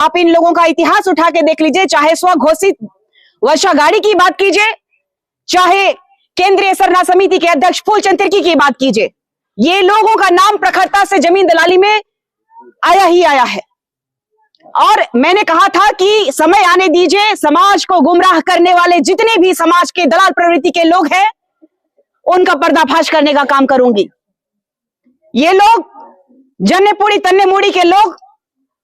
आप इन लोगों का इतिहास उठा के देख लीजिए, चाहे स्वघोषित वर्षा गाड़ी की बात कीजिए, चाहे केंद्रीय सरना समिति के अध्यक्ष फूलचंद तिर्की की बात कीजिए, ये लोगों का नाम प्रखरता से जमीन दलाली में आया ही आया है। और मैंने कहा था कि समय आने दीजिए, समाज को गुमराह करने वाले जितने भी समाज के दलाल प्रवृत्ति के लोग हैं उनका पर्दाफाश करने का काम करूंगी। ये लोग जन्नेपुरी तन्नेमुड़ी के लोग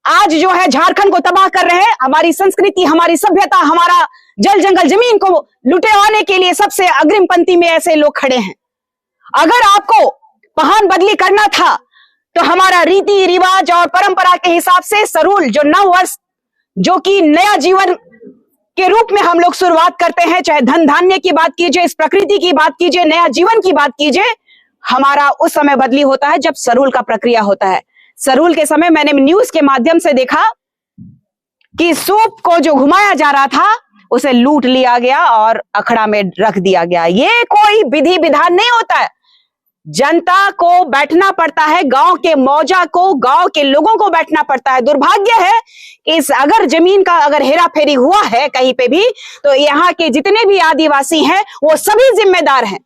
आज जो है झारखंड को तबाह कर रहे हैं। हमारी संस्कृति, हमारी सभ्यता, हमारा जल जंगल जमीन को लुटेवाने के लिए सबसे अग्रिम पंक्ति में ऐसे लोग खड़े हैं। अगर आपको पहान बदली करना था तो हमारा रीति रिवाज और परंपरा के हिसाब से सरूल जो नव वर्ष, जो कि नया जीवन के रूप में हम लोग शुरुआत करते हैं, चाहे धन धान्य की बात कीजिए, इस प्रकृति की बात कीजिए, नया जीवन की बात कीजिए, हमारा उस समय बदली होता है जब सरूल का प्रक्रिया होता है। सरूल के समय मैंने न्यूज के माध्यम से देखा कि सूप को जो घुमाया जा रहा था उसे लूट लिया गया और अखड़ा में रख दिया गया। ये कोई विधि विधान नहीं होता है। जनता को बैठना पड़ता है, गांव के मौजा को, गांव के लोगों को बैठना पड़ता है। दुर्भाग्य है कि इस अगर जमीन का अगर हेरा फेरी हुआ है कहीं पे भी, तो यहाँ के जितने भी आदिवासी हैं वो सभी जिम्मेदार हैं।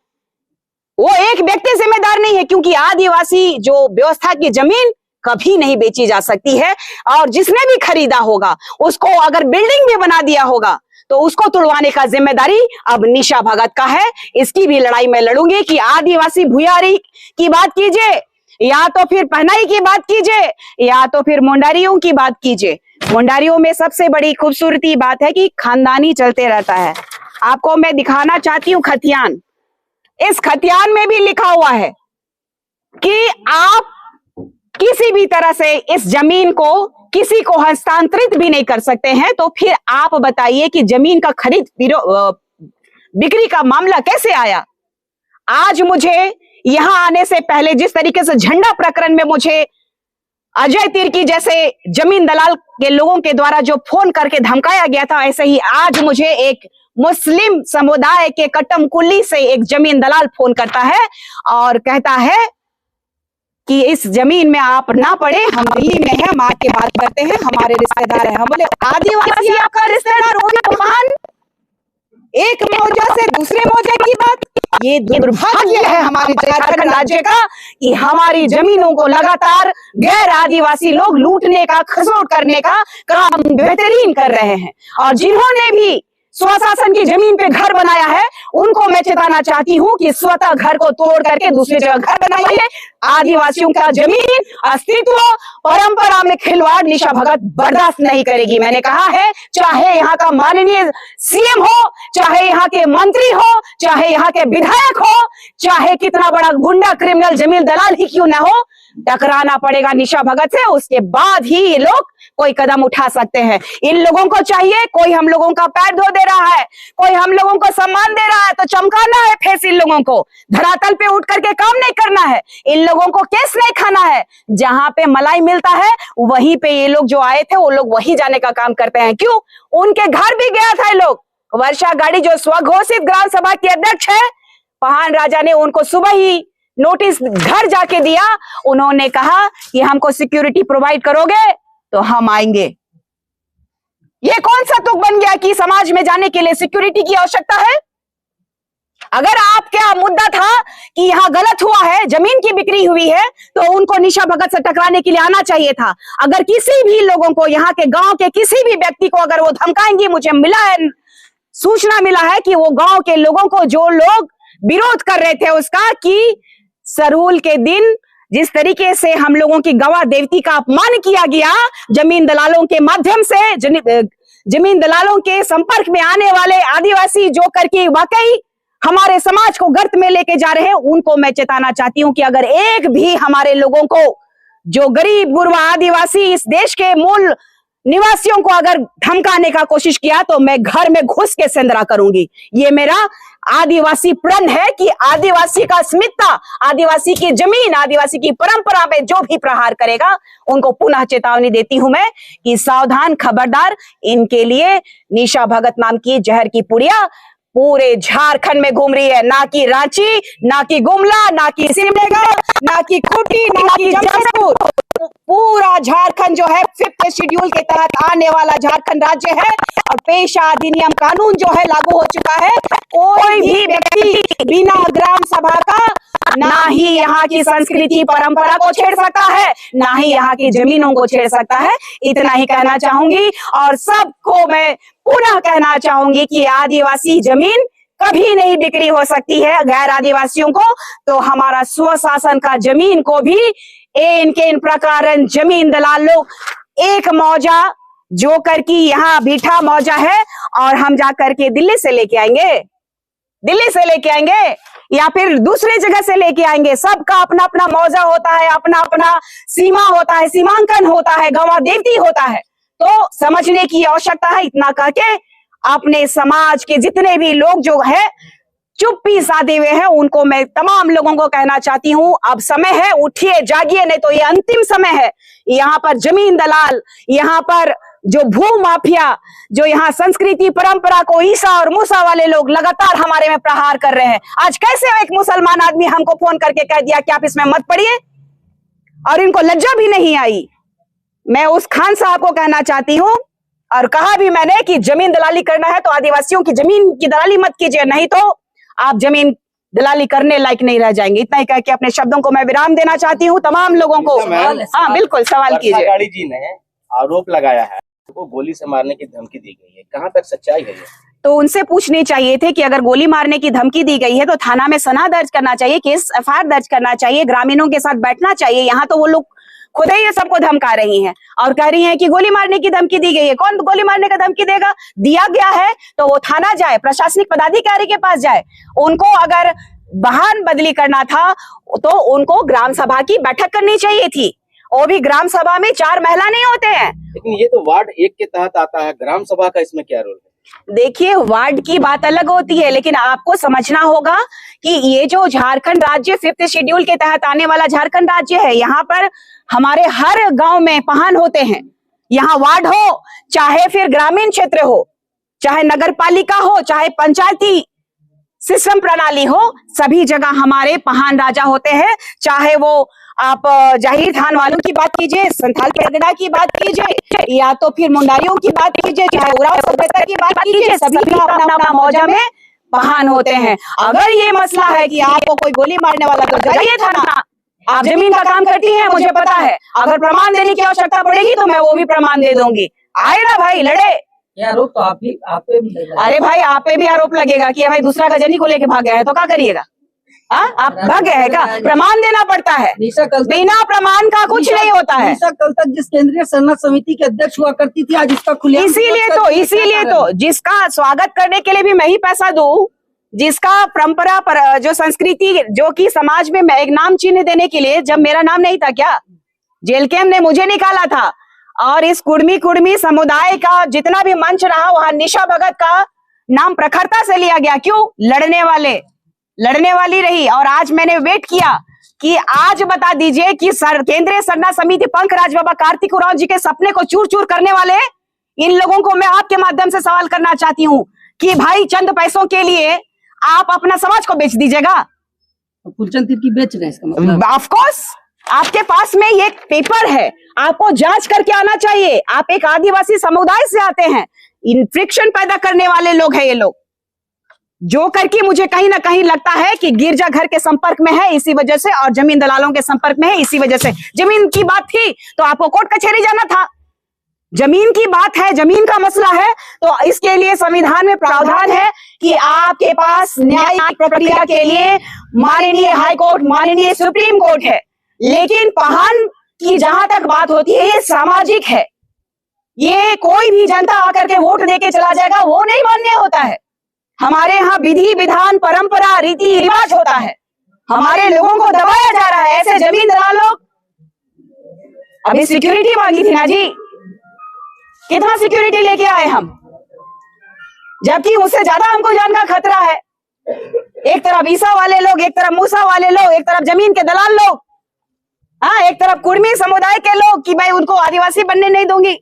वो एक व्यक्ति जिम्मेदार नहीं है, क्योंकि आदिवासी जो व्यवस्था की जमीन कभी नहीं बेची जा सकती है। और जिसने भी खरीदा होगा उसको अगर बिल्डिंग भी बना दिया होगा तो उसको तुड़वाने का जिम्मेदारी अब निशा भगत का है। इसकी भी लड़ाई मैं लड़ूंगी कि आदिवासी भुयारी की बात कीजिए, या तो फिर पहनाई की बात कीजिए, या तो फिर मुंडारियों की बात कीजिए। मुंडारियों में सबसे बड़ी खूबसूरती बात है कि खानदानी चलते रहता है। आपको मैं दिखाना चाहती हूँ खतियान। इस खतियान में भी लिखा हुआ है कि आप किसी भी तरह से इस जमीन को किसी को हस्तांतरित भी नहीं कर सकते हैं। तो फिर आप बताइए कि जमीन का खरीद बिक्री का मामला कैसे आया। आज मुझे यहां आने से पहले जिस तरीके से झंडा प्रकरण में मुझे अजय तिर्की जैसे जमीन दलाल के लोगों के द्वारा जो फोन करके धमकाया गया था, ऐसे ही आज मुझे एक मुस्लिम समुदाय के कट्टमकुल्ली से एक जमीन दलाल फोन करता है और कहता है कि इस जमीन में आप ना पड़े, हम दिल्ली में हैं, हम आके बात करते हैं, हमारे रिश्तेदार हैं। हम बोले आदिवासी आपका रिश्तेदार हो गया महान, एक मौजा से दूसरे मौजे की बात। ये दुर्भाग्य है हमारे झारखंड राज्य का कि हमारी जमीनों को लगातार गैर आदिवासी लोग लूटने का, खसोट करने का काम बेहतरीन कर रहे हैं। और जिन्होंने भी स्वशासन की जमीन पे घर बनाया है उनको मैं चेताना चाहती हूँ कि स्वतः घर को तोड़ करके दूसरी जगह घर बनाइए। आदिवासियों का जमीन, अस्तित्व, परंपरा में खिलवाड़ निशा भगत बर्दाश्त नहीं करेगी। मैंने कहा है, चाहे यहाँ का माननीय सीएम हो, चाहे यहाँ के मंत्री हो, चाहे यहाँ के विधायक हो, चाहे कितना बड़ा गुंडा क्रिमिनल जमीन दलाल ही क्यों ना हो, टकराना पड़ेगा निशा भगत से। उसके बाद ही ये लोग कोई कदम उठा सकते हैं। इन लोगों को चाहिए, कोई हम लोगों का पैर धो दे रहा है, कोई हम लोगों को सम्मान दे रहा है तो चमकाना है फेस। इन लोगों को धरातल पे उठ करके काम नहीं करना है, इन लोगों को केस नहीं खाना है। जहां पे मलाई मिलता है वहीं पे ये लोग जो आए थे वो लोग वहीं जाने का काम करते हैं। क्यों? उनके घर भी गया था ये लोग। वर्षा गाड़ी जो स्वघोषित ग्राम सभा की अध्यक्ष है, पहान राजा ने उनको सुबह ही नोटिस घर जाके दिया। उन्होंने कहा कि हमको सिक्योरिटी प्रोवाइड करोगे तो हम आएंगे। ये कौन सा तुक बन गया कि समाज में जाने के लिए सिक्योरिटी की आवश्यकता है? अगर आपका मुद्दा था कि यहाँ गलत हुआ है, जमीन की बिक्री हुई है, तो उनको निशा भगत से टकराने के लिए आना चाहिए था। अगर किसी भी लोगों को, यहाँ के गांव के किसी भी व्यक्ति को अगर वो धमकाएंगे, मुझे मिला है, सूचना मिला है कि वो गांव के लोगों को, जो लोग विरोध कर रहे थे उसका, कि सरूल के दिन जिस तरीके से हम लोगों की गवाह देवती का अपमान किया गया जमीन दलालों के माध्यम से, जमीन दलालों के संपर्क में आने वाले आदिवासी जो करके वाकई हमारे समाज को गर्त में लेके जा रहे हैं, उनको मैं चेताना चाहती हूं कि अगर एक भी हमारे लोगों को, जो गरीब गुरबा आदिवासी इस देश के मूल निवासियों को अगर धमकाने का कोशिश किया तो मैं घर में घुस के सेंधरा करूंगी। ये मेरा आदिवासी प्रण है कि आदिवासी का अस्मिता, आदिवासी की जमीन, आदिवासी की परंपरा में जो भी प्रहार करेगा उनको पुनः चेतावनी देती हूं मैं कि सावधान, खबरदार। इनके लिए निशा भगत नाम की जहर की पुड़िया पूरे झारखंड में घूम रही है, ना कि रांची, ना कि गुमला, ना कि सिमडेगा, ना कि खूंटी, ना कि जमशेदपुर। पूरा झारखंड जो है 5th शेड्यूल के तहत आने वाला झारखंड राज्य है और पेशा अधिनियम कानून जो है लागू हो चुका है। कोई भी व्यक्ति बिना ग्राम सभा का ना ही यहाँ की संस्कृति परंपरा को छेड़ सकता है, ना ही यहाँ की जमीनों को छेड़ सकता है। इतना ही कहना चाहूंगी और सबको मैं पुनः कहना चाहूंगी कि आदिवासी जमीन कभी नहीं बिक्री हो सकती है गैर आदिवासियों को। तो हमारा स्वशासन का जमीन को भी इन प्रकार जमीन दलाल लोग एक मौजा जो करके यहाँ बीठा मौजा है और हम जा करके दिल्ली से लेके आएंगे या फिर दूसरे जगह से लेके आएंगे। सबका अपना अपना मौजा होता है, अपना अपना सीमा होता है, सीमांकन होता है, गवाह देवती होता है। तो समझने की आवश्यकता है। इतना करके अपने समाज के जितने भी लोग जो है चुप्पी साधे हुए हैं उनको मैं तमाम लोगों को कहना चाहती हूँ, अब समय है, उठिए जागिए, नहीं तो ये अंतिम समय है। यहाँ पर जमीन दलाल, यहाँ पर जो भू माफिया, जो यहाँ संस्कृति परंपरा को ईसा और मूसा वाले लोग लगातार हमारे में प्रहार कर रहे हैं। आज कैसे एक मुसलमान आदमी हमको फोन करके कह दिया कि आप इसमें मत पड़िए और इनको लज्जा भी नहीं आई। मैं उस खान साहब को कहना चाहती हूँ और कहा भी मैंने कि जमीन दलाली करना है तो आदिवासियों की जमीन की दलाली मत कीजिए, नहीं तो आप जमीन दलाली करने लायक नहीं रह जाएंगे। इतना ही कह के अपने शब्दों को मैं विराम देना चाहती हूँ तमाम लोगों को। हाँ बिल्कुल, सवाल कीजिए। गाड़ी जी ने आरोप लगाया है वो गोली से मारने की धमकी दी गई है, कहाँ तक सच्चाई है ये? तो उनसे पूछने चाहिए थे कि अगर गोली मारने की धमकी दी गई है तो थाना में सनहा दर्ज करना चाहिए, केस एफआईआर दर्ज करना चाहिए, ग्रामीणों के साथ बैठना चाहिए। यहाँ तो वो लोग खुद ही ये सबको धमका रही हैं और कह रही हैं कि गोली मारने की धमकी दी गई है। कौन गोली मारने का धमकी देगा? दिया गया है तो वो थाना जाए, प्रशासनिक पदाधिकारी के पास जाए। उनको अगर वाहन बदली करना था तो उनको ग्राम सभा की बैठक करनी चाहिए थी। वो भी ग्राम सभा में 4 महिला नहीं होते हैं। लेकिन ये तो वार्ड 1 के तहत आता है, ग्राम सभा का इसमें क्या रोल है? देखिए, वार्ड की बात अलग होती है, लेकिन आपको समझना होगा कि ये जो झारखंड राज्य 5th शेड्यूल के तहत आने वाला झारखंड राज्य है, यहाँ पर हमारे हर गांव में पहान होते हैं। यहाँ वार्ड हो, चाहे फिर ग्रामीण क्षेत्र हो, चाहे नगर पालिका हो, चाहे पंचायती सिस्टम प्रणाली हो, सभी जगह हमारे पहान राजा होते हैं। चाहे वो आप जाहिर थान वालों की बात कीजिए, संथाल परगना की बात कीजिए या तो फिर मुंडारियों की बात कीजिए, चाहे उराव सभ्यता की बात कीजिए, सभी का अपना अपना मौजा में पहान होते हैं। अगर ये मसला है कि आपको कोई गोली मारने वाला तो जाइए थाना, आप जमीन का काम करती हैं, मुझे पता है। अगर प्रमाण देने की आवश्यकता पड़ेगी तो मैं वो भी प्रमाण दे दूंगी। आए ना भाई, लड़े। आरोप तो आप पे भी लगेगा। अरे भाई, आप पे भी आरोप लगेगा कि भाई दूसरा गजनी को लेके भाग गया है, तो क्या करिएगा? आप भाग गए है क्या? प्रमाण देना पड़ता है, बिना प्रमाण का कुछ नहीं होता है। कल तक जिस केंद्रीय सरना समिति के अध्यक्ष हुआ करती थी, आज इसका खुलेआम इसीलिए तो जिसका स्वागत करने के लिए भी मैं ही पैसा दूं, जिसका परंपरा पर जो संस्कृति जो कि समाज में मैं एक नाम चिन्ह देने के लिए, जब मेरा नाम नहीं था क्या, जेल कैम्प ने मुझे निकाला था और इस कुर्मी समुदाय का जितना भी मंच रहा वहां निशा भगत का नाम प्रखरता से लिया गया। क्यों? लड़ने वाली रही। और आज मैंने वेट किया कि आज बता दीजिए कि केंद्रीय सरना समिति पंकराज बाबा कार्तिक उरांव जी के सपने को चूर चूर करने वाले इन लोगों को मैं आपके माध्यम से सवाल करना चाहती हूँ कि भाई चंद पैसों के लिए आप अपना समाज को बेच दीजिएगा? फूलचंद तिर्की बेच रहे हैं इसका मतलब? ऑफ कोर्स, आपके पास में ये पेपर है, आपको जांच करके आना चाहिए। आप एक आदिवासी समुदाय से आते हैं, फ्रिक्शन पैदा करने वाले लोग हैं ये लोग, जो करके मुझे कहीं ना कहीं लगता है कि गिरजा घर के संपर्क में है इसी वजह से, और जमीन दलालों के संपर्क में है इसी वजह से। जमीन की बात थी तो आपको कोर्ट कचहरी जाना था। जमीन की बात है, जमीन का मसला है, तो इसके लिए संविधान में प्रावधान है कि आपके पास न्यायिक प्रक्रिया के लिए माननीय हाई कोर्ट, माननीय सुप्रीम कोर्ट है। लेकिन पहान की जहां तक बात होती है, ये सामाजिक है। ये कोई भी जनता आकर के वोट देके चला जाएगा, वो नहीं मान्य होता है। हमारे यहाँ विधि विधान परंपरा रीति रिवाज होता है। हमारे लोगों को दबाया जा रहा है। ऐसे जमीन दलाल लोग, अभी सिक्योरिटी मांगी थी ना जी, कितना सिक्योरिटी लेके आए हम, जबकि उससे ज्यादा हमको जान का खतरा है। एक तरफ ईसा वाले लोग, एक तरफ मूसा वाले लोग, एक तरफ जमीन के दलाल लोग, हाँ, एक तरफ कुर्मी समुदाय के लोग कि भाई उनको आदिवासी बनने नहीं दूंगी।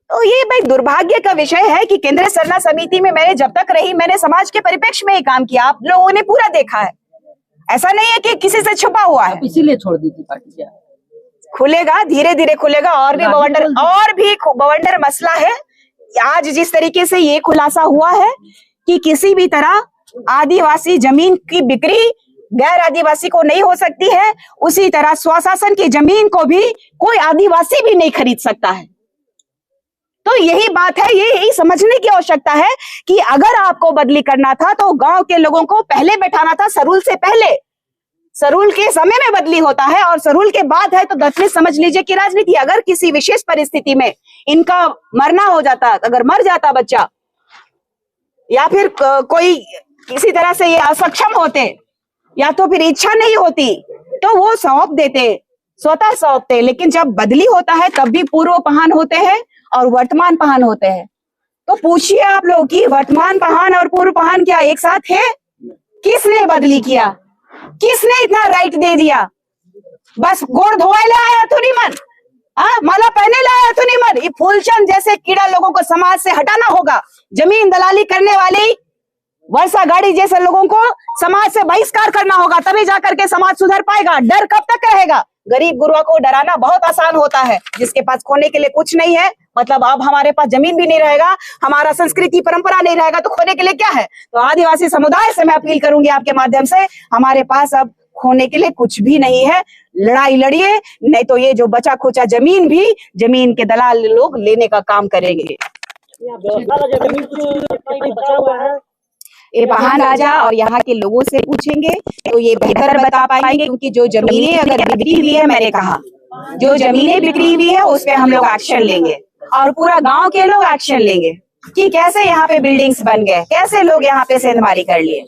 तो ये भाई दुर्भाग्य का विषय है कि केंद्रीय सरना समिति में मैंने जब तक रही, मैंने समाज के परिप्रेक्ष्य में ही काम किया। आप लोगों ने पूरा देखा है, ऐसा नहीं है कि किसी से छुपा हुआ है। इसीलिए छोड़ दी थी पार्टी क्या? खुलेगा, धीरे धीरे खुलेगा। और भी बवंडर मसला है। आज जिस तरीके से ये खुलासा हुआ है कि किसी भी तरह आदिवासी जमीन की बिक्री गैर आदिवासी को नहीं हो सकती है, उसी तरह स्वशासन की जमीन को भी कोई आदिवासी भी नहीं खरीद सकता है। तो यही बात है, यही समझने की आवश्यकता है कि अगर आपको बदली करना था तो गांव के लोगों को पहले बैठाना था, सरूल से पहले। सरूल के समय में बदली होता है और सरूल के बाद है तो दसवीं समझ लीजिए कि राजनीति। अगर किसी विशेष परिस्थिति में इनका मरना हो जाता, अगर मर जाता बच्चा या फिर कोई किसी तरह से ये असक्षम होते या तो फिर इच्छा नहीं होती तो वो सौंप देते, स्वतः सौंपते। लेकिन जब बदली होता है तब भी पूर्व पहान होते हैं और वर्तमान पहान होते हैं। तो पूछिए आप लोग कि वर्तमान पहान और पूर्व पहान क्या एक साथ है? किसने बदली किया? किसने इतना राइट दे दिया? बस गोड़ धोए लाया तो नहीं मन, माला पहने लाया तो नहीं मन। ये फूलचंद जैसे कीड़ा लोगों को समाज से हटाना होगा। जमीन दलाली करने वाली वर्षा गाड़ी जैसे लोगों को समाज से बहिष्कार करना होगा, तभी जाकर के समाज सुधर पाएगा। डर कब तक रहेगा? गरीब गुरुआ को डराना बहुत आसान होता है, जिसके पास खोने के लिए कुछ नहीं है। मतलब अब हमारे पास जमीन भी नहीं रहेगा, हमारा संस्कृति परंपरा नहीं रहेगा, तो खोने के लिए क्या है? तो आदिवासी समुदाय से मैं अपील करूंगी आपके माध्यम से, हमारे पास अब खोने के लिए कुछ भी नहीं है। लड़ाई लड़िए, नहीं तो ये जो बचा खुचा जमीन भी जमीन के दलाल लोग लेने का काम करेंगे। ये पहान राजा और यहाँ के लोगों से पूछेंगे तो ये बेहतर बता पाएंगे, क्योंकि जो जमीनें अगर बिक्री हुई है, मैंने कहा जो जमीनें बिक्री हुई है उस पे हम लोग एक्शन लेंगे और पूरा गांव के लोग एक्शन लेंगे कि कैसे यहाँ पे बिल्डिंग्स बन गए, कैसे लोग यहाँ पे सेंधमारी कर लिए।